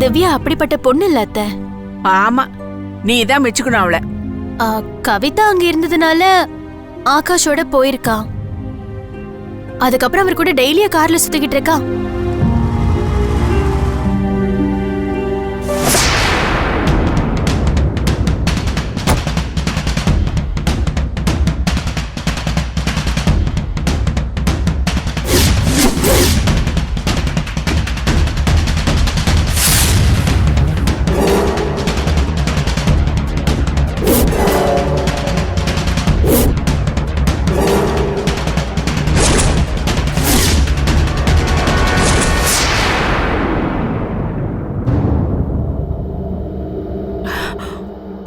திவ்யா அப்படிப்பட்ட பொண்ணு இல்ல அத்தை. ஆமா, நீ தான் மெச்சுக்கணும் அவளை. கவிதா அங்க இருந்ததுனால ஆகாஷோட போயிருக்கா. அதுக்கப்புறம் அவர் கூட டெய்லியா கார்ல சுத்திக்கிட்டு இருக்கா.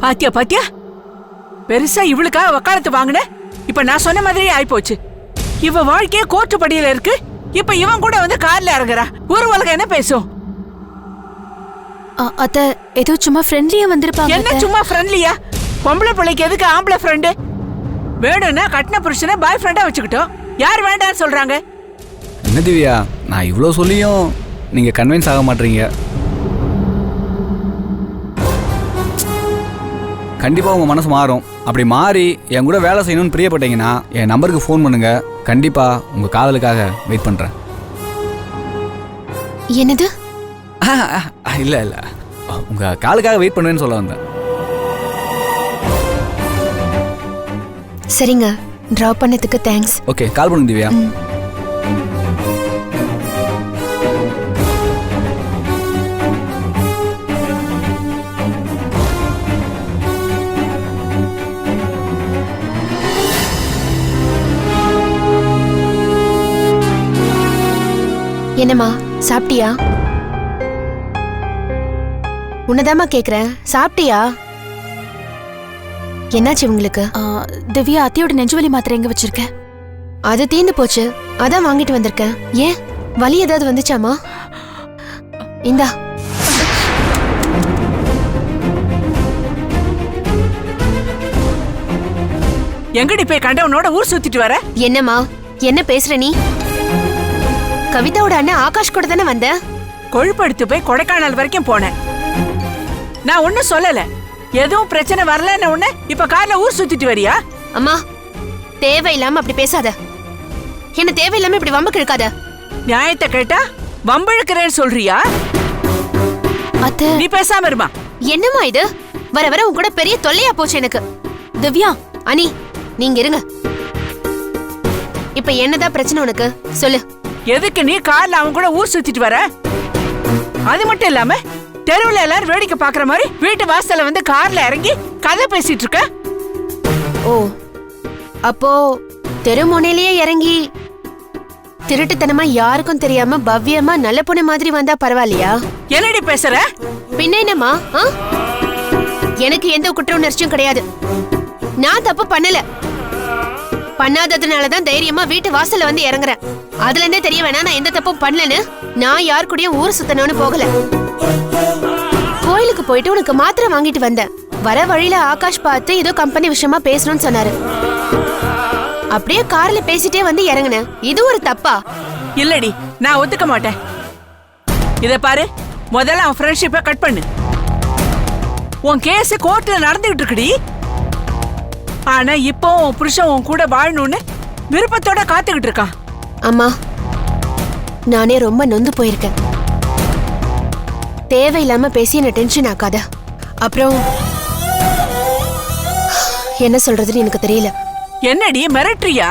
பாத்தியா பாத்தியா, பெருசா இவளுக்காக வக்காலத்து வாங்கின. இப்ப நான் சொன்ன மாதிரியே ஆயிப்போச்சு. இவ வாழ்க்கையே கோர்ட்டு படியில இருக்கு. இப்ப இவன் கூட வந்து கார்ல இறங்குறா. ஒரு உலகம் என்ன பேசும்? அத்த ஏதோ சும்மா ஃப்ரெண்ட்லியா வந்திருப்பாங்க. என்ன சும்மா ஃப்ரெண்ட்லியா? பொம்பளை பிள்ளைக்கு எதுக்கு ஆம்பளை ஃப்ரெண்டு? வேணும்னா கட்டின புருஷனை பாய் ஃப்ரெண்டா வச்சுக்கிட்டோம். யார் வேண்டான்னு சொல்றாங்க? என்ன திவ்யா, நான் இவ்வளோ சொல்லியும் நீங்க கன்வின்ஸ் ஆக மாட்டீங்க. கண்டிப்பாக உங்கள் மனசு மாறும். அப்படி மாறி என் கூட வேலை செய்யணும்னு பிரியப்பட்டீங்கன்னா என் நம்பருக்கு ஃபோன் பண்ணுங்க. கண்டிப்பாக உங்கள் காதலுக்காக வெயிட் பண்ணுறேன். என்னது? இல்லை இல்லை, உங்கள் காலுக்காக வெயிட் பண்ணுவேன்னு சொல்ல வந்தேன். சரிங்க, ட்ராப் பண்ணதுக்கு தேங்க்ஸ். ஓகே, கால் பண்ணுங்க திவ்யா. என்னம்மா, சாப்பிட்டியா? உன்னதாமா கேக்குறேன், சாப்பிட்டியா? என்னாச்சு உங்களுக்கு? திவ்யா அத்தையோட நெஞ்சுவலி மாத்திரை எங்க வச்சிருக்கேன். அது தீர்ந்து போச்சு, அதான் வாங்கிட்டு வந்திருக்கேன். ஏன் வலி ஏதாவது வந்துச்சாமா? இந்தா. எங்கடி போய் கண்டவனோட ஊர் சுத்திட்டு வர? என்னம்மா, என்ன பேசுற நீ? கவிதாவோட அண்ணன் ஆகாஷ் கூட தானே வந்த? கொழுப்படுத்து போய் கொடைக்கானல் வரைக்கும் போனேன். நான் ஒன்னும் சொல்லல. எதுவும் பிரச்சனை வரலன்னு உடனே இப்ப கார்ல ஊர் சுத்திட்டு வரியா? அம்மா, தேவையில்லாம அப்படி பேசாத. என்ன தேவையில்லாம இப்படி வம்புக்கு இழுக்காத. நியாயத்தை கேட்டா வம்பிழுக்கிறேன்னு சொல்றியா? அத்தை, நீ பேசாம இருமா. என்னம்மா இது? வர வர உன் கூட பெரிய தொல்லையா போச்சு எனக்கு. திவ்யா, அனி, நீங்க இருங்க. இப்ப என்னதான் பிரச்சனை உனக்கு? சொல்லு. எதுக்கு நீ கார்ல அவன் கூட ஊர் சுத்திட்டு வர? அது மட்டும் இல்லாம தெருவுல எல்லாரும் வேடிக்கை பாக்குற மாதிரி வீட்டு வாசல்ல வந்து கார்ல இறங்கி கதை பேசிட்டு இருக்க. ஓ, அப்போ தெருமுனையிலேயே இறங்கி திருட்டுத்தனமா யாருக்கும் தெரியாம பவ்யமா நல்ல பொண்ணு மாதிரி வந்தா பரவாயில்லையா? என்னடி பேசுற? பின்ன என்னம்மா? எனக்கு எந்த குற்ற உணர்ச்சியும் கிடையாது. நான் தப்பு பண்ணல. பண்ணாததுனாலதான் தைரியமா வீட்டு வாசல்ல வந்து இறங்குறேன். அதுல இருந்தே தெரிய வேணா நான் எந்த தப்பும் பண்ணலன்னு. நான் யார் கூடயும் ஊர் சுத்தணும்னு போகல. கோயிலுக்கு போயிட்டு உனக்கு மாத்திரை வாங்கிட்டு வந்தேன். வர வழியில ஆகாஷ் பார்த்து ஏதோ கம்பெனி விஷயமா பேசணும்னு சொன்னாரு. அப்படியே கார்ல பேசிட்டே வந்து இறங்குனேன். இது ஒரு தப்பா? இல்லடி, நான் ஒத்துக்க மாட்டேன். இத பாரு, முதல்ல அவன் ஃப்ரெண்ட்ஷிப்பை கட் பண்ணு. உன் கேஸ் கோர்ட்ல நடந்துகிட்டு இருக்குடி. ஆனா இப்போ உன் புருஷன் உன் கூட வாழணும்னு விருப்பத்தோட காத்துக்கிட்டு இருக்கான். அம்மா, நானே ரொம்ப நொந்து போயிருக்கேன். தேவையில்லாம பேசி என்ன டென்ஷன் ஆக்காத. அப்புறம் என்ன சொல்றதுன்னு எனக்கு தெரியல. என்னடி மிரட்டுறியா?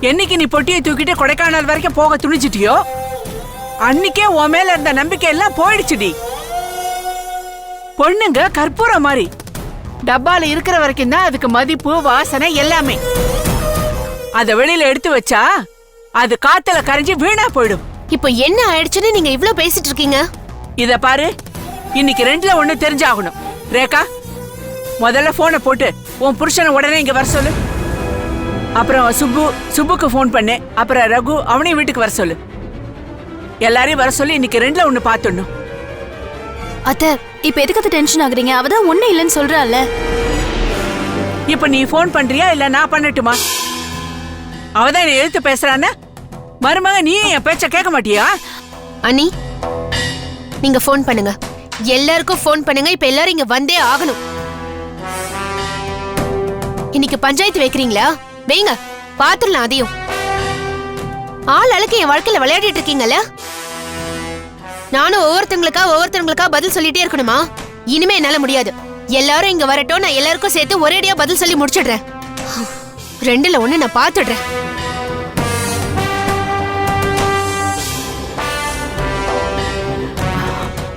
என்னைக்கு நீ பொட்டியை தூக்கிட்டு கொடைக்கானல் வரைக்கும் போக துணிச்சிட்டியோ அன்னைக்கே உன் மேல இருந்த நம்பிக்கை எல்லாம் போயிடுச்சுடி. பொண்ணுங்க கற்பூரம் மாதிரி டப்பால இருக்கிற வரைக்கும் தான் அதுக்கு மதிப்பு, வாசனை எல்லாமே. அத வெளியில எடுத்து வச்சா அது காத்துல கரைஞ்சி வீணா போயிடும். இப்போ என்ன ஆயிடுச்சுன்னு நீங்க இவ்ளோ பேசிட்டு இருக்கீங்க? இத பாரு, இன்னைக்கு ரெண்டுல ஒண்ணு தெரிஞ்சாகணும். ரேகா, முதல்ல போனை போட்டு உன் புருஷனை உடனே இங்க வர சொல்லு. அப்புறம் சுப்புக்கு போன் பண்ணு. அப்புறம் ரகு, அவனையும் வீட்டுக்கு வர சொல்லு. எல்லாரையும் வர சொல்லி இன்னைக்கு ரெண்டுல ஒண்ணு பாத்துடணும். அத்தை, இப்ப எதுக்கு டென்ஷன் ஆகுறீங்க? அவதான் ஒண்ணு இல்லைன்னு சொல்றாள். இப்ப நீ போன் பண்றியா இல்ல நான் பண்ணட்டுமா? அவதான் என்ன எழுத்து பேசுறான்னு மருமக நீ என் பேச்ச கேட்க மாட்டியா? அனி, நீங்க ஃபோன் பண்ணுங்க, எல்லாருக்கும் ஃபோன் பண்ணுங்க. இப்ப எல்லாரும் இங்க வந்தே ஆகணும். இன்னைக்கு பஞ்சாயத்து வைக்கிறீங்களா? வைங்க, பாத்துடலாம் அதையும். ஆள் அழுக்க என் வாழ்க்கையில விளையாடிட்டு இருக்கீங்கல்ல. நானும் ஒவ்வொருத்தங்களுக்கா பதில் சொல்லிட்டே இருக்கணுமா? இனிமே என்னால முடியாது. எல்லாரும் இங்க வரட்டும், நான் எல்லாருக்கும் சேர்த்து ஒரேடியா பதில் சொல்லி முடிச்சிடுறேன். 2ல 1 நான் பாத்துடுறேன்.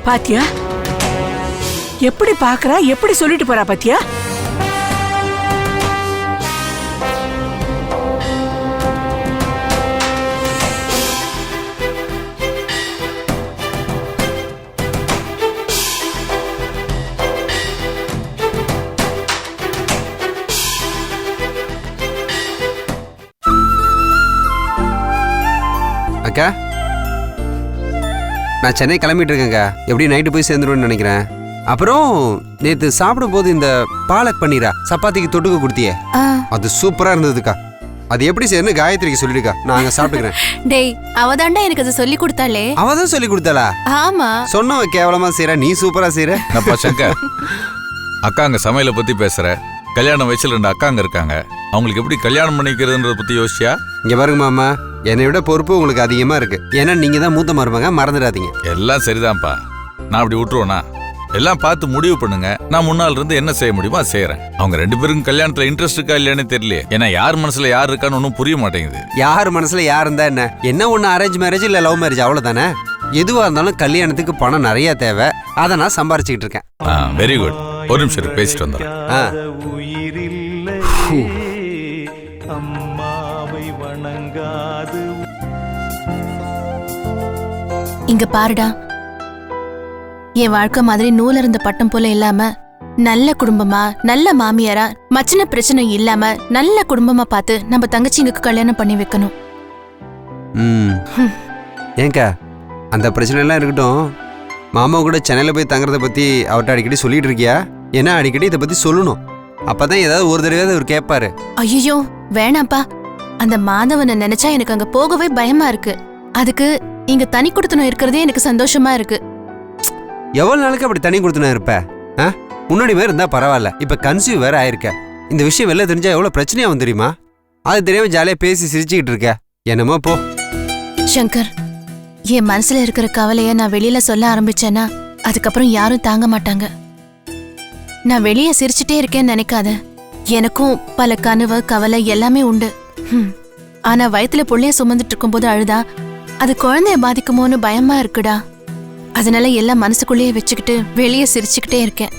பாத்தியா எப்படி பாக்குறா, எப்படி சொல்லிட்டு போறா பாத்தியா? அக்கா, நான் சென்னை கிளம்பிட்டு இருக்கேங்க. எப்படி நைட்டு போய் சேர்ந்துருவேன்னு நினைக்கிறேன். அப்புறம் நேற்று சாப்பிடும்போது இந்த பாலக் பன்னீரா சப்பாத்திக்கு தொட்டுக்க கொடுத்தியே, அது சூப்பரா இருந்ததுக்கா. அது எப்படி செய்யணும் காயத்ரிக்கு சொல்லிடுக்கா, நாங்க சாப்பிட்டுக்கிறேன். டேய், அவதாண்டா எனக்கு அதை சொல்லி கொடுத்தாளே. அவதான் சொல்லி கொடுத்தாளா? ஆமா. சொன்னவ கேவலமா செய்யற, நீ சூப்பரா செய்யற. அப்பா சங்கர், அக்காங்க சமையலை பத்தி பேசுற. கல்யாண வயசுல 2 அக்காங்க இருக்காங்க. அவங்களுக்கு எப்படி கல்யாணம் பண்ணிக்கிறதுன்றத பத்தி யோசிச்சியா? இங்க பாருங்க மாமா, என்னை விட பொறுப்பு உங்களுக்கு அதிகமா இருக்கு. ஏன்னா நீங்க தான் மூத்த மருமங்க, மறந்துடாதீங்க. எல்லாம் சரிதான்ப்பா, நான் அப்படி விட்டுருவேனா? எல்லாம் பார்த்து முடிவு பண்ணுங்க. நான் முன்னால் இருந்து என்ன செய்ய முடியுமோ அதை செய்யறேன். அவங்க 2 பேருக்கும் கல்யாணத்துல இன்ட்ரெஸ்ட் இருக்கா இல்லையானே தெரியல. ஏன்னா யார் மனசுல யார் இருக்கான்னு ஒன்றும் புரிய மாட்டேங்குது. யார் மனசுல யார் இருந்தா என்ன ஒண்ணு அரேஞ்ச் மேரேஜ் இல்ல லவ் மேரேஜ், அவ்வளவுதானே. எதுவா இருந்தாலும் கல்யாணத்துக்கு பணம் நிறைய தேவை. அதை நான் சம்பாரிச்சுக்கிட்டு இருக்கேன். Very good. ஒரு நிமிஷம் பேசிட்டு வந்துடுறேன். இங்க பாருடா, என் வாழ்க்கை மாதிரி நூல இருந்த பட்டம் போல இல்லாம நல்ல குடும்பமா, நல்ல மாமியாரா, மச்சின பிரச்சனை இல்லாம நல்ல குடும்பமா பார்த்து நம்ம தங்கச்சிங்களுக்கு கல்யாணம் பண்ணி வைக்கணும். ஏங்கா, அந்த பிரச்சனை எல்லாம் இருக்கட்டும். மாமா கூட சென்னையில போய் தங்குறத பத்தி அவர்கிட்ட அடிக்கடி சொல்லிட்டு இருக்கியா? ஏன்னா அடிக்கடி இதை பத்தி சொல்லணும். அப்பதான் ஏதாவது ஒரு தடவை அவர் கேட்பாரு. ஐயோ வேணாப்பா, அந்த மாதவனை நினைச்சா எனக்கு அங்க போகவே பயமா இருக்கு. அதுக்கு இங்க தனி கொடுத்தனும் இருக்கிறதே எனக்கு சந்தோஷமா இருக்கு. எவ்வளவு நாளுக்கு அப்படி தனி கொடுத்தனும் இருப்ப? முன்னாடி மாதிரி இருந்தா பரவாயில்ல, இப்ப கன்சீவ் வேற ஆயிருக்க. இந்த விஷயம் வெளில தெரிஞ்சா எவ்வளவு பிரச்சனையாகும் தெரியுமா? அது தெரியாம ஜாலியா பேசி சிரிச்சுக்கிட்டு இருக்க. என்னமோ போ. சங்கர், என் மனசுல இருக்கிற கவலைய நான் வெளியில சொல்ல ஆரம்பிச்சேன்னா அதுக்கப்புறம் யாரும் தாங்க மாட்டாங்க. நான் வெளியே சிரிச்சுட்டே இருக்கேன்னு நினைக்காத. எனக்கும் பல கனவு, கவலை எல்லாமே உண்டு. ஆனா வயித்துல புள்ளைய சுமந்துட்டு இருக்கும் போது அழுதா அது குழந்தைய பாதிக்குமோன்னு பயமா இருக்குடா. அதனால எல்லாம் மனசுக்குள்ளேயே வச்சுக்கிட்டு வெளியே சிரிச்சுக்கிட்டே இருக்கேன்.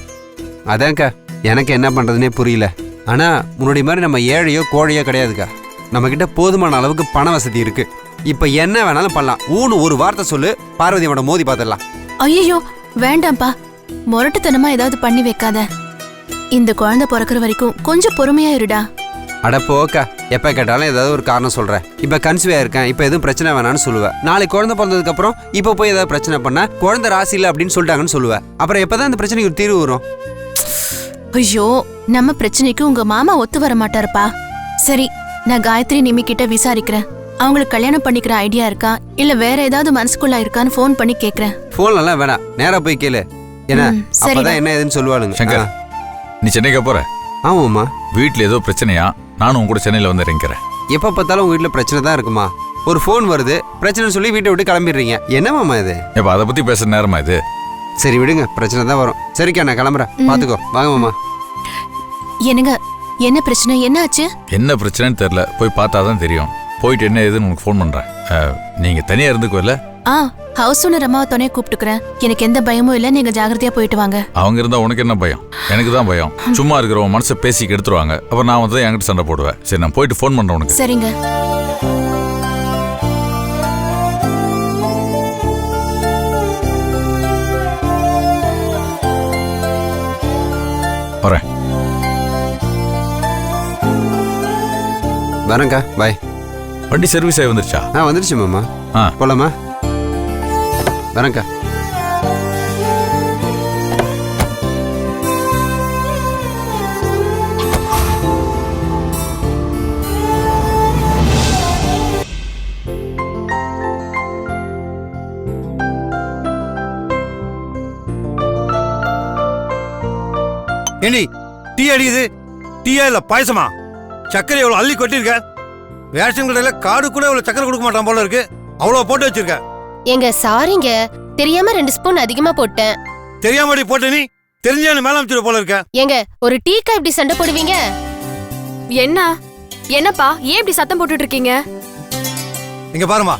அதான்க்கா, எனக்கு என்ன பண்றதுன்னே புரியல. ஆனா முன்னாடி மாதிரி நம்ம ஏழையோ கோழையோ கிடையாதுக்கா. நம்ம கிட்ட போதுமான அளவுக்கு பண வசதி இருக்கு. இப்ப என்ன வேணாலும் பண்ணலாம். ஒரு வார்த்தை சொல்லு, பார்வதியோட மோதி பார்த்துடலாம். ஐயோ வேண்டாம்ப்பா, முரட்டுத்தனமா ஏதாவது பண்ணி வைக்காத. இந்த குழந்தை பிறக்கிற வரைக்கும் கொஞ்சம் பொறுமையா இருடா. அட போக்கா, எப்ப கேட்டாலும் ஏதாவது ஒரு காரணம் சொல்றேன். இப்ப கன்சீவா இருக்கேன், இப்ப எதுவும் பிரச்சனை வேணான்னு சொல்லுவேன். நாளைக்கு குழந்தை பிறந்ததுக்கு அப்புறம் இப்ப போய் ஏதாவது பிரச்சனை பண்ணா குழந்தை ராசி இல்ல அப்படின்னு சொல்லிட்டாங்கன்னு சொல்லுவேன். அப்புறம் எப்பதான் இந்த பிரச்சனைக்கு ஒரு தீர்வு வரும்? ஐயோ, நம்ம பிரச்சனைக்கு உங்க மாமா ஒத்து வர மாட்டாருப்பா. சரி, நான் காயத்ரி நிமி கிட்ட விசாரிக்கிறேன். அவங்களுக்கு கல்யாணம் பண்ணிக்கிற ஐடியா இருக்கா இல்ல வேற ஏதாவது மனசுக்குள்ள இருக்கான்னு போன் பண்ணி கேக்குறேன். போன்ல எல்லாம் வேணாம், நேரா போய் கேளு. ஏன்னா அப்பதான் என்ன ஏதுன்னு சொல்லுவானுங்க. சங்கர், நீ சென்னைக்கா போற? ஆமாம்மா. வீட்டுல ஏதோ பிரச்சனையா? நானும் உங்க கூட சென்னையில வந்து இறங்கிறேன். எப்ப பார்த்தாலும் உங்க வீட்டுல பிரச்சனை தான் இருக்குமா? ஒரு போன் வருது, பிரச்சனை சொல்லி வீட்டை விட்டு கிளம்பிடுறீங்க. என்னமாமா இது? எப்ப அதை பத்தி பேசுற நேரமா இது? சரி விடுங்க, பிரச்சனை தான் வரும். சரிக்கா, நான் கிளம்புறேன். பாத்துக்கோ. வாங்க மாமா. என்னங்க, என்ன பிரச்சனை, என்ன ஆச்சு? என்ன பிரச்சனைன்னு தெரியல, போய் பார்த்தாதான் தெரியும். போயிட்டு என்ன ஏதுன்னு உனக்கு ஃபோன் பண்றேன். நீங்க தனியா இருந்துக்குவல்ல? ஹவுஸ் ஓனர் அம்மாவை துணையை கூப்பிட்டுக்கிறேன். எனக்கு எந்த பயமும் இல்ல, நீங்க ஜாகிரதையா போயிட்டு வாங்க. அவங்க இருந்தா உனக்கு என்ன பயம்? எனக்கு தான் பயம். சும்மா இருக்கிறவங்க மனசை பேசி எடுத்துருவாங்க. அப்புறம் நான் வந்து என்கிட்ட சண்டை போடுவேன். சரி, நான் போயிட்டு ஃபோன் பண்றேன் உனக்கு. சரிங்க. வரேன். வரேங்க்கா, பாய். வண்டி சர்வீஸ் ஆகி வந்துருச்சா? வந்துருச்சு மாமா. போலாமா? வரேங்க்கா. ஏண்டி டீ அடிக்குது? டீயா இல்ல பாயசமா? சக்கரை எவ்வளவு அள்ளி கொட்டிருக்க? ரேஷன் கடையில காடு கூட இவ்வளவு சக்கரை கொடுக்க மாட்டான் போல இருக்கு. அவ்வளவு போட்டு வச்சிருக்க. எங்க சாரிங்க, தெரியாம 2 ஸ்பூன் அதிகமா போட்டேன். தெரியாமடி போட்ட நீ? தெரிஞ்சானு மேல அமைச்சிட போல இருக்க. ஏங்க ஒரு டீக்கா இப்படி சண்டை போடுவீங்க? என்னப்பா ஏன் இப்படி சத்தம் போட்டுட்டு இருக்கீங்க? இங்க பாருமா,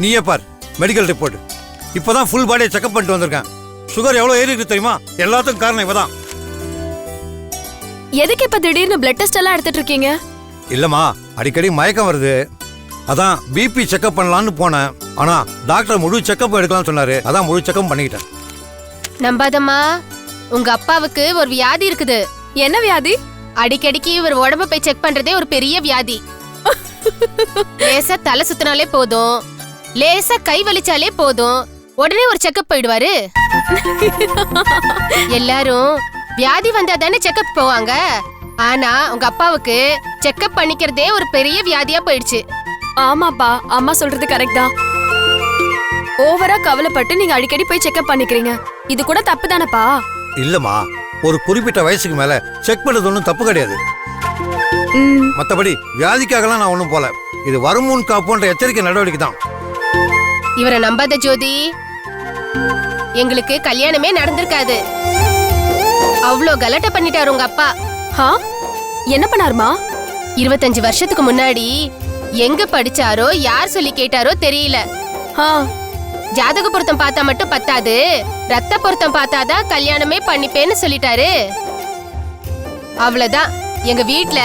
நீயே பார் மெடிக்கல் ரிப்போர்ட். இப்பதான் ஃபுல் பாடியை செக்அப் பண்ணிட்டு வந்திருக்கேன். சுகர் எவ்வளவு ஏறி இருக்கு தெரியுமா? எல்லாத்துக்கும் காரணம் இவதான். எதுக்கு இப்ப திடீர்னு பிளட் டெஸ்ட் எல்லாம் எடுத்துட்டு இருக்கீங்க? இல்லம்மா, அடிக்கடி மயக்கம் வருது. அதான் பிபி செக்அப் பண்ணலான்னு போனேன். ஆனா டாக்டர் முழு செக்அப் எடுக்கலாம்னு சொன்னாரு. அதான் முழு செக்அப் பண்ணிக்கிட்டேன். நம்பாதம்மா, உங்க அப்பாவுக்கு ஒரு வியாதி இருக்குது. என்ன வியாதி? அடிக்கடிக்கு இவர் உடம்ப போய் செக் பண்றதே ஒரு பெரிய வியாதி. லேசா தலை சுத்தினாலே போதும், லேசா கை வலிச்சாலே போதும், உடனே ஒரு செக்அப் போயிடுவாரு. எல்லாரும் வியாதி வந்தா தானே செக்அப் போவாங்க. ஆனா உங்க அப்பாவுக்கு செக்அப் பண்ணிக்கிறதே ஒரு பெரிய வியாதியா போயிடுச்சு. ஆமாப்பா, அம்மா சொல்றது கரெக்ட் தான். ஓவரா கவலைப்பட்டு நீங்க அடிக்கடி போய் செக்அப் பண்ணிக்கிறீங்க. இது கூட தப்பு தானப்பா? இல்லம்மா, ஒரு குறிப்பிட்ட வயசுக்கு மேல செக் பண்றது ஒன்றும் தப்பு கிடையாது. மத்தபடி வியாதிக்காகலாம் நான் ஒன்றும் போல. இது வருமுன் காப்போன்ற எச்சரிக்கை நடவடிக்கை தான். இவரை நம்பாத ஜோதி, எங்களுக்கு கல்யாணமே நடந்திருக்காது. அவ்வளோ கலட்ட பண்ணிட்டாரு உங்க அப்பா. என்ன பண்ணாருமா? 25 வருஷத்துக்கு முன்னாடி எங்க படிச்சாரோ யார் சொல்லி கேட்டாரோ தெரியல. ஜாதக பொருத்தம் பார்த்தா மட்டும் பத்தாது, ரத்த பொருத்தம் பார்த்தாதான் கல்யாணமே பண்ணிப்பேன்னு சொல்லிட்டாரு. அவ்வளவுதான். எங்க வீட்ல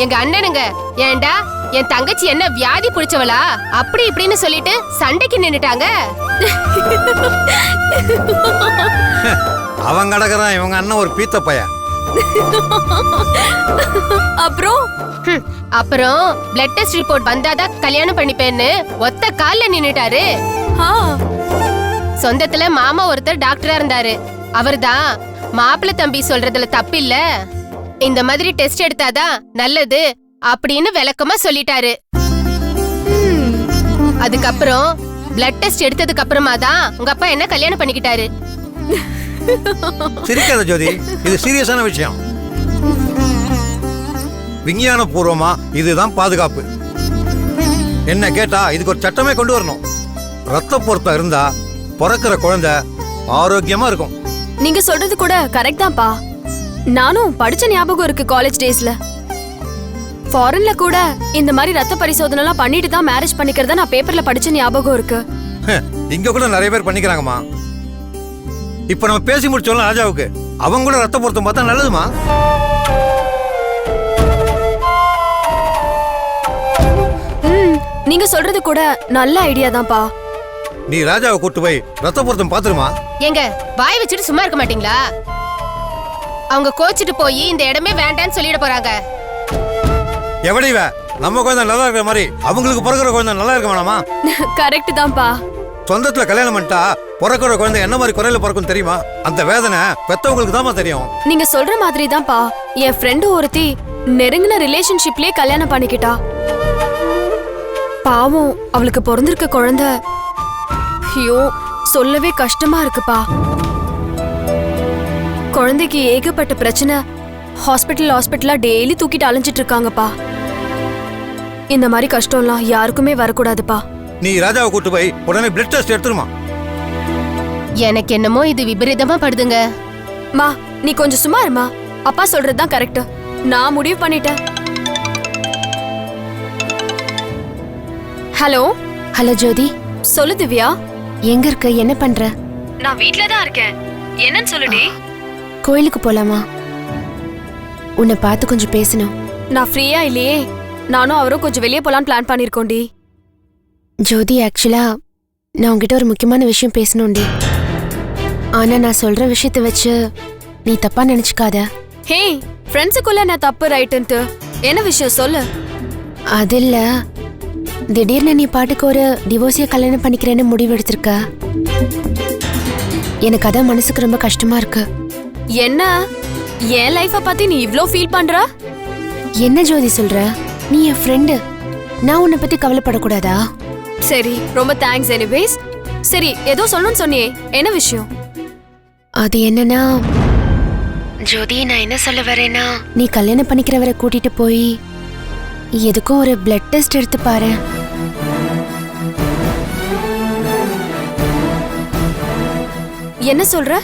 எங்க அண்ணனுங்க, ஏண்டா என் தங்கச்சி என்ன வியாதி புடிச்சவளா அப்படி இப்படின்னு சொல்லிட்டு சண்டைக்கு நின்னுட்டாங்க. அவன் கடக்குறான், இவங்க அண்ணன் ஒரு பீத்த பையன். அப்புறம் பிளட் டெஸ்ட் ரிப்போர்ட் வந்தாதான் கல்யாணம் பண்ணிப்பேன்னு ஒத்த கால்ல நின்னுட்டாரு. சொந்தத்துல மாமா ஒருத்தர் டாக்டரா இருந்தாரு. அவர்தான் மாப்பிள்ள தம்பி சொல்றதுல தப்பில்ல, இந்த மாதிரி டெஸ்ட் எடுத்தாதான் நல்லது அப்படின்னு விளக்கமா சொல்லிட்டாரு. அதுக்கப்புறம் பிளட் டெஸ்ட் எடுத்ததுக்கு அப்புறமா தான் உங்க அப்பா என்ன கல்யாணம் பண்ணிக்கிட்டாரு. சிரிக்காத ஜோதி, இது சீரியஸான விஷயம். விஞ்ஞான பூர்வமா இதுதான் பாதுகாப்பு. என்ன கேட்டா இதுக்கு ஒரு சட்டமே கொண்டு வரணும். ரத்த பொருத்தம் இருந்தா பிறக்கிற குழந்தை ஆரோக்கியமா இருக்கும். நீங்க சொல்றது கூட கரெக்ட் தான்ப்பா. நானும் படிச்ச ஞாபகம் இருக்கு காலேஜ் டேஸ்ல. ஃபாரின்ல கூட இந்த மாதிரி ரத்த பரிசோதனை எல்லாம் பண்ணிட்டு தான் மேரேஜ் பண்ணிக்கிறத நான் பேப்பர்ல படிச்ச ஞாபகம் இருக்கு. இங்க கூட நிறைய பேர் பண்ணிக்கிறாங்கம்மா. இப்ப நம்ம பேசி முடிச்சோம்ல ராஜாவுக்கு, அவங்க கூட ரத்த பொருத்தம் பார்த்தா நல்லதுமா. நீங்க சொல்றது கூட நல்ல ஐடியா தான்ப்பா. நீ ராஜாவை கூட்டு போய் ரத்த பொருத்தம் பாத்துருமா. எங்க வாய் வச்சுட்டு சும்மா இருக்க மாட்டீங்களா? அவங்க கோச்சிட்டு போய் இந்த இடமே வேண்டான்னு சொல்லிட போறாங்க. எவடிவ நம்ம குழந்தை நல்லா இருக்கிற மாதிரி அவங்களுக்கு பிறக்கிற குழந்தை நல்லா இருக்க வேணாமா? கரெக்ட் தான்ப்பா. சொந்தத்துல கல்யாணம் பண்ணிட்டா பிறக்கிற குழந்தை என்ன மாதிரி குறையில பிறக்கும் தெரியுமா? அந்த வேதனை பெத்தவங்களுக்கு தாமா தெரியும். நீங்க சொல்ற மாதிரி தான்ப்பா. என் ஃப்ரெண்டு ஒருத்தி நெருங்கின ரிலேஷன்ஷிப்லயே கல்யாணம் பண்ணிக்கிட்டா. பாவம், அவளுக்கு பிறந்திருக்க குழந்தை ஐயோ சொல்லவே கஷ்டமா இருக்குப்பா. குழந்தைக்கு ஏகப்பட்ட பிரச்சனை. ஹாஸ்பிட்டலா டெய்லி தூக்கிட்டு அலைஞ்சிட்டு இருக்காங்கப்பா. இந்த மாதிரி கஷ்டம்லாம் யாருக்குமே வரக்கூடாதுப்பா. நீ ராஜாவை கூட்டு போய் உடனே பிளட் டெஸ்ட் எடுத்துருமா. எனக்கு என்னமோ இது விபரீதமா படுதுங்க. மா நீ கொஞ்சம் சும்மா இருமா. அப்பா சொல்றதுதான் கரெக்ட். நான் முடிவு பண்ணிட்டேன். ஹலோ ஹலோ ஜோதி. சொல்லு திவ்யா. எங்க இருக்க, என்ன பண்ற? நான் வீட்ல தான் இருக்கேன். என்னன்னு சொல்லுடி. கோயிலுக்கு போலாமா? உன்னை பார்த்து கொஞ்சம் பேசணும். நான் ஃப்ரீயா இல்லையே. நானும் அவரும் கொஞ்சம் வெளியே போலான்னு பிளான் பண்ணிருக்கோண்டி. ஜோதி, ஆக்சுவலா நான் உங்ககிட்ட ஒரு முக்கியமான விஷயம் பேசணும்டி. ஆனா நான் சொல்ற விஷயத்த வச்சு நீ தப்பா நினைச்சுக்காத. ஹே, ஃப்ரெண்ட்ஸுக்குள்ள நான் தப்பு ரைட்டுன்ட்டு என்ன விஷயம் சொல்லு. அது இல்ல, திடீர்னு நீ பாட்டுக்கு ஒரு டிவோர்ஸிய கல்யாணம் பண்ணிக்கிறேன்னு முடிவு எடுத்திருக்க. எனக்கு அதான் மனசுக்கு ரொம்ப கஷ்டமா இருக்கு. என்ன என் லைஃப பத்தி நீ இவ்ளோ ஃபீல் பண்ற? என்ன ஜோதி சொல்ற? நீ என் ஃப்ரெண்டு, நான் உன்னை பத்தி கவலைப்படக்கூடாதா? சரி, ரொம்ப தேங்க்ஸ் எனிவேஸ். சரி, ஏதோ சொல்லணும்னு சொன்னியே, என்ன விஷயம்? அது என்னன்னா, ஜோதி, நான் என்ன சொல்ல வரேன்னா, நீ கல்யாணம் பண்ணிக்கிறவரை கூட்டிட்டு போய் எதுக்கும் ஒரு பிளட் டெஸ்ட் எடுத்து பாரு. என்ன சொல்ற?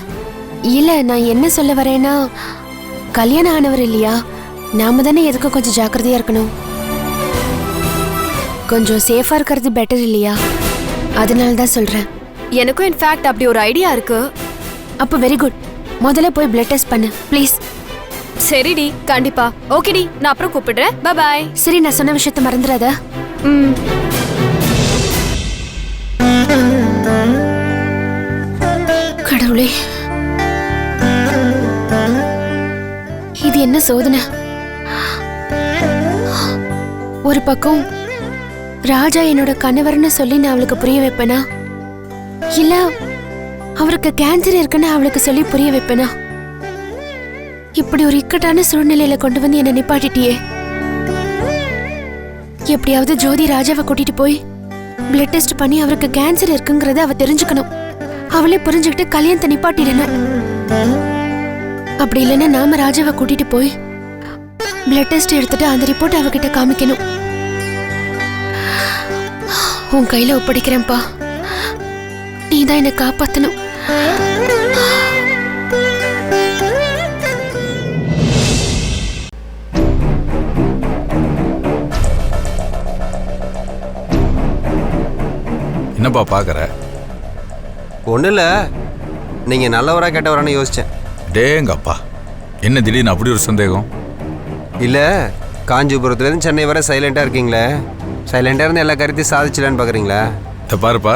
இல்ல, நான் என்ன சொல்ல வரேன்னா, கல்யாணம் ஆனவர் இல்லையா, நாம தானே எதுக்கும் கொஞ்சம் ஜாக்கிரதையா இருக்கணும். கொஞ்சம் சேஃபா இருக்கிறது பெட்டர் இல்லையா? அதனால தான் சொல்றேன். எனக்கும் இன்ஃபேக்ட் அப்படி ஒரு ஐடியா இருக்கு. அப்ப வெரி குட். முதல்ல போய் பிளட் டெஸ்ட் பண்ணு ப்ளீஸ். சரிடி, கண்டிப்பா. ஓகேடி, நான் அப்புறம் கூப்பிடுறேன். Bye bye. சரி, நான் சொன்ன விஷயத்த மறந்துடாத. ம். கடவுளே, இது என்ன சோதனை? ஒரு பக்கம் ராஜா என்னோட கணவர்னு சொல்லி நான் அவளுக்கு புரிய வைப்பேனா, இல்ல அவருக்கு கேன்சர் இருக்குன்னு அவளுக்கு சொல்லி புரிய வைப்பேனா? இப்படி ஒரு இக்கட்டான சூழ்நிலையில கொண்டு வந்து என்ன நிப்பாட்டிட்டியே. எப்படியாவது ஜோதி ராஜாவை கூட்டிட்டு போய் பிளட் டெஸ்ட் பண்ணி அவருக்கு கேன்சர் இருக்குங்கறத அவ தெரிஞ்சுக்கணும். அவளே புரிஞ்சுக்கிட்டு கல்யாணத்தை நிப்பாட்டிடணும். அப்படி இல்லைன்னா நாம ராஜாவை கூட்டிட்டு போய் பிளட் டெஸ்ட் எடுத்துட்டு அந்த ரிப்போர்ட் அவகிட்ட காமிக்கணும். உன் கையில ஒப்படைக்கிறேன்ப்பா. நீதான் என்னை காப்பாத்தணும். என்னப்பா பாக்குற? ஒன்றும் இல்லை, நீங்கள் நல்லவரா கெட்டவரான்னு யோசித்தேன். டேங்கப்பா, என்ன திடீர்னு அப்படி ஒரு சந்தேகம்? இல்லை, காஞ்சிபுரத்துலேருந்து சென்னை வரை சைலண்ட்டாக இருக்கீங்களே, சைலண்ட்டாக இருந்து எல்லா கருத்தையும் சாதிச்சிடலான்னு பார்க்குறீங்களா? இதை பாருப்பா,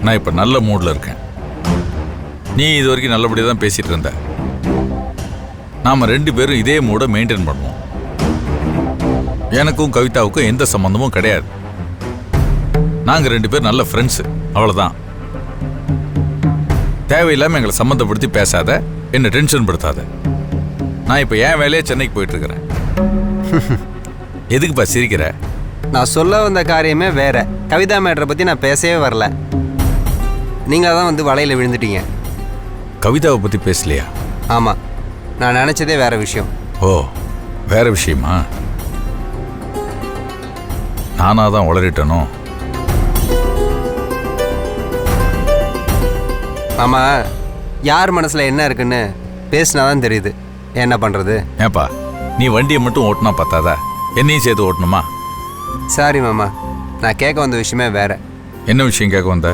நான் இப்போ நல்ல மூடில் இருக்கேன். நீ இது வரைக்கும் நல்லபடியாக தான் பேசிகிட்டு இருந்த. நாம் 2 பேரும் இதே மூடை மெயின்டைன் பண்ணுவோம். எனக்கும் கவிதாவுக்கும் எந்த சம்மந்தமும் கிடையாது. நாங்கள் 2 பேரும் நல்ல ஃப்ரெண்ட்ஸு, அவ்வளோதான். தேவையில்லாமல் எங்களை சம்மந்தப்படுத்தி பேசாத, என்னை டென்ஷன் படுத்தாத. நான் இப்போ என் வேலையே சென்னைக்கு போயிட்டுருக்கிறேன். எதுக்குப்பா சிரிக்கிற? நான் சொல்ல வந்த காரியமே வேற. கவிதா மேட்டரை பற்றி நான் பேசவே வரல. நீங்கள் தான் வந்து வலையில் விழுந்துட்டீங்க. கவிதாவை பற்றி பேசலையா? ஆமாம், நான் நினச்சதே வேற விஷயம். ஓ, வேற விஷயமா? நானாக தான் உளறிட்டனும். ஆமாம், யார் மனசில் என்ன இருக்குன்னு பேசினா தான் தெரியுது. என்ன பண்ணுறது? ஏப்பா, நீ வண்டியை மட்டும் ஓட்டினா பார்த்தாதா, என்னையும் சேர்த்து ஓட்டணுமா? சாரி மாமா, நான் கேட்க வந்த விஷயமே வேற. என்ன விஷயம் கேட்க வந்த?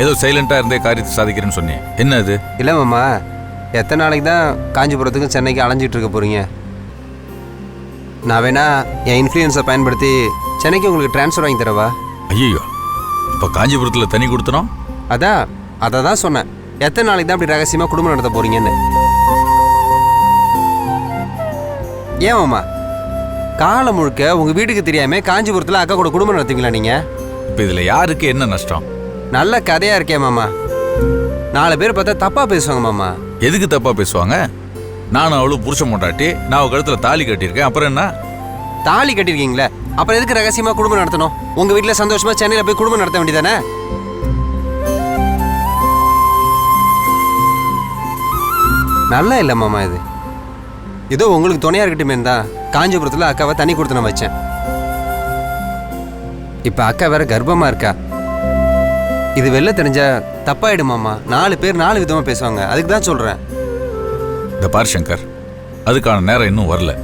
ஏதோ சைலண்டாக இருந்தே காரியத்தை சாதிக்கிறேன்னு சொன்னேன். என்ன அது? இல்லை மாமா, எத்தனை நாளைக்கு தான் காஞ்சிபுரத்துக்கும் சென்னைக்கு அலைஞ்சிட்டு இருக்க போகிறீங்க? நான் வேணா என் இன்ஃப்ளூயன்ஸை பயன்படுத்தி சென்னைக்கு உங்களுக்கு ட்ரான்ஸ்ஃபர் வாங்கி தரவா? ஐயோ, இப்போ காஞ்சிபுரத்தில் தனி கொடுத்தனோம். அதை தான் சொன்னேன். எத்தனை நாளைக்கு தான் அப்படி ரகசியமாக குடும்பம் நடத்த போகிறீங்கன்னு. ஏன் மாமா, காலம் முழுக்க உங்கள் வீட்டுக்கு தெரியாமல் காஞ்சிபுரத்தில் அக்கா கூட குடும்பம் நடத்துவீங்களா நீங்கள்? இப்போ இதில் யாருக்கு என்ன நஷ்டம்? நல்ல கதையாக இருக்கே மாமா. 4 பேர் பார்த்தா தப்பாக பேசுவாங்க மாமா. எதுக்கு தப்பாக பேசுவாங்க? நானும் அவளும் புருஷ மொண்டாட்டி, நான் அவள் கழுத்தில் தாலி கட்டியிருக்கேன். அப்புறம் என்ன? தாலி கட்டியிருக்கீங்களே, அப்புறம் எதுக்கு ரகசியமாக குடும்பம் நடத்தணும்? உங்கள் வீட்டில் சந்தோஷமாக சென்னையில் போய் குடும்பம் நடத்த வேண்டியதானே? நல்லா இல்லை மாமா இது. ஏதோ உங்களுக்கு துணையாக இருக்கட்டுமே தான் காஞ்சிபுரத்தில் அக்காவை தனி கொடுத்து நான் வச்சேன். இப்போ அக்கா வேற கர்ப்பமாக இருக்கா. இது வெளில தெரிஞ்சா தப்பாயிடுமாம்மா. 4 பேர் 4 விதமாக பேசுவாங்க. அதுக்கு தான் சொல்கிறேன். இந்த பார் சங்கர், அதுக்கான நேரம் இன்னும் வரல.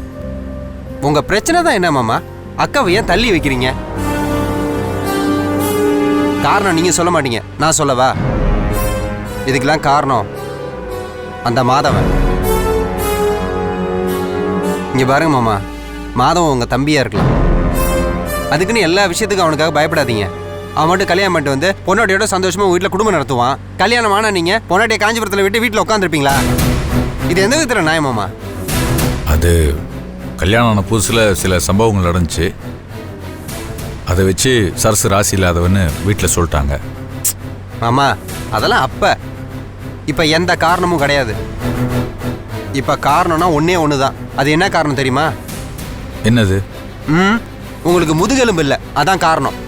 உங்கள் பிரச்சனை தான் என்ன மாமா? அக்காவை ஏன் தள்ளி வைக்கிறீங்க? காரணம் நீங்கள் சொல்ல மாட்டீங்க, நான் சொல்லவா? இதுக்கெல்லாம் காரணம் அந்த மாதவன். இங்கே பாருங்க மாமா, மாதவன் உங்கள் தம்பியாக இருக்கலாம். அதுக்குன்னு எல்லா விஷயத்துக்கும் அவனுக்காக பயப்படாதீங்க. அவன் மட்டும் கல்யாணம் பண்ணிட்டு வந்து பொன்னாட்டியோட சந்தோஷமாக வீட்டில் குடும்பம் நடத்துவான். கல்யாணம் ஆனால் நீங்கள் பொன்னாட்டியை காஞ்சிபுரத்தில் விட்டு வீட்டில் உட்காந்துருப்பீங்களா? இது எந்த விதத்தில் நியாயமாமா? அது கல்யாணம் ஆன புதுசில் சில சம்பவங்கள் நடந்துச்சு. அதை வச்சு சரசு ராசி இல்லாதவன்னு வீட்டில் சொல்லிட்டாங்க. மாமா, அதெல்லாம் அப்போ. இப்போ எந்த காரணமும் கிடையாது. இப்போ காரணம்னா ஒன்றே ஒன்று தான். அது என்ன காரணம் தெரியுமா? என்னது? உங்களுக்கு முதுகெலும்பு இல்லை, அதான் காரணம்.